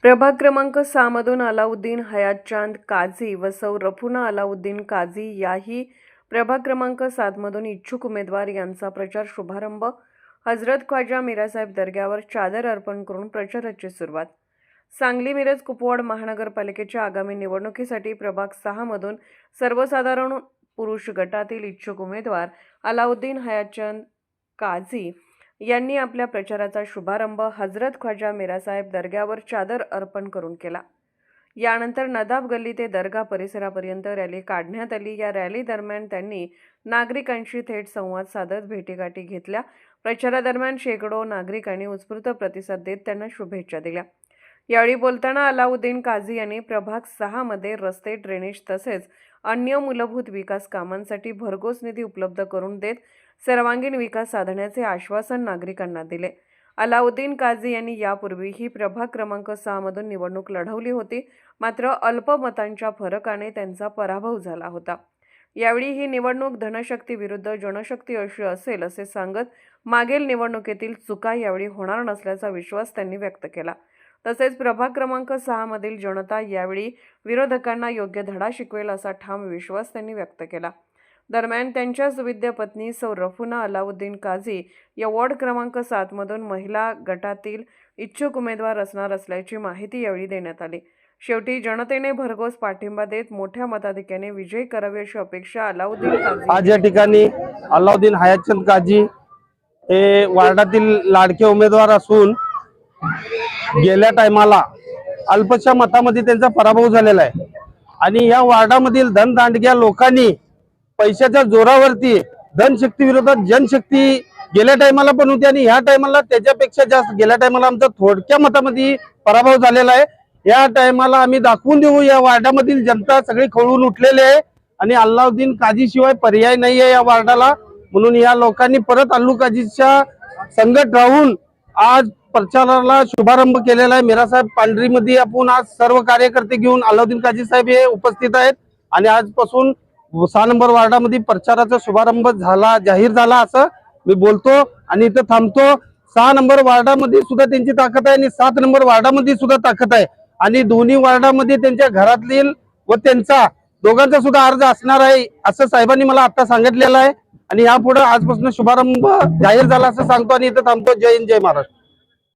प्रभाग क्रमांक 6 मधून अलाउद्दीन हयातचांद काझी व सौ रफुना अलाउद्दीन काझी याही प्रभाग क्रमांक 7 मधून इच्छुक उमेदवार यांचा प्रचार शुभारंभ। हजरत ख्वाजा मिरासाहेब दर्ग्यावर चादर अर्पण करून प्रचाराची सुरुवात। सांगली मिरज कुपवाड महानगरपालिकेच्या आगामी निवडणुकीसाठी प्रभाग 6 मधून सर्वसाधारण पुरुष गटातील इच्छुक उमेदवार अलाउद्दीन हयातचांद काझी यांनी आपल्या प्रचाराचा शुभारंभ हजरत ख्वाजा मिरासाहेब दर्ग्यावर चादर अर्पण करून केला। यानंतर नदाब गल्ली ते दर्गा परिसरापर्यंत रॅली काढण्यात आली। या रॅली दरम्यान त्यांनी नागरिकांशी थेट संवाद साधत भेटीगाठी घेतल्या। प्रचारादरम्यान शेकडो नागरिकांनी उत्स्फूर्त प्रतिसाद देत त्यांना शुभेच्छा दिल्या। यावेळी बोलताना अलाउद्दीन काझी यांनी प्रभाग 6 मध्ये रस्ते, ड्रेनेज तसेच अन्य मूलभूत विकास कामांसाठी भरघोस निधी उपलब्ध करून देत सर्वांगीण विकास साधण्याचे आश्वासन नागरिकांना दिले। अलाउद्दीन काझी यांनी यापूर्वीही प्रभाग क्रमांक 6 मधून निवडणूक लढवली होती, मात्र अल्प मतांच्या फरकाने त्यांचा पराभव झाला होता। यावेळी ही निवडणूक धनशक्ती विरुद्ध जनशक्ती अशी असेल असे सांगत मागील निवडणुकीतील चुका यावेळी होणार नसल्याचा विश्वास त्यांनी व्यक्त केला। तसेच प्रभाग क्रमांक 6 मधील जनता यावेळी विरोधकांना योग्य धडा शिकवेल असा ठाम विश्वास त्यांनी व्यक्त केला। दरम्यान त्यांच्या सुविद्य पत्नी सौ रफुना अलाउद्दीन काझी या वॉर्ड क्रमांक 7 मधून महिला गटातील इच्छुक उमेदवार असणार असल्याची माहिती यावेळी देण्यात आली। शेवटी जनतेने भरघोस पाठिंबा देत मोठ्या मताधिक्याने विजयी करावे अशी अपेक्षा अलाउद्दीन काझी। आज या ठिकाणी अलाउद्दीन हयातचांद काझी हे वार्डातील लाडके उमेदवार असून गेल्या टायमाला अल्पशा मतामध्ये त्यांचा पराभव झालेला आहे आणि या वार्डामधील धनदांडग्या लोकांनी पैशाच्या जोरावरती धनशक्ती विरोधात जनशक्ती गेल्या टायमाला पण होती आणि ह्या टायमाला त्याच्यापेक्षा जास्त गेल्या टायमाला आमचा थोडक्या मतामध्ये पराभव झालेला आहे। या टायमाला आम्ही दाखवून देऊ, या वार्डामधील जनता सगळी खवळून उठलेली आहे आणि अलाउद्दीन काझी शिवाय पर्याय नाही आहे या वार्डाला। म्हणून या लोकांनी परत अल्लू काझीच्या संगत राहून आज प्रचाराला शुभारंभ केलेला आहे। मिरासाहेब पांढरीमध्ये आपण आज सर्व कार्यकर्ते घेऊन अलाउद्दीन काझी साहेब हे उपस्थित आहेत आणि आजपासून 6 नंबर वार्डामध्ये प्रचाराचा शुभारंभ जाहीर झाला असं मी बोलतो आणि इथं थांबतो। 6 नंबर वार्डामध्ये सुद्धा त्यांची ताकद आहे आणि 7 नंबर वार्डामध्ये सुद्धा ताकद आहे आणि दोन्ही वार्डामध्ये त्यांच्या घरातील व त्यांचा दोघांचा सुद्धा अर्ज असणार आहे असं साहेबांनी मला आता सांगितलेलं आहे आणि यापुढे आजपासून शुभारंभ जाहीर झाला असं सांगतो आणि इथं थांबतो। जय हिंद, जय महाराष्ट्र।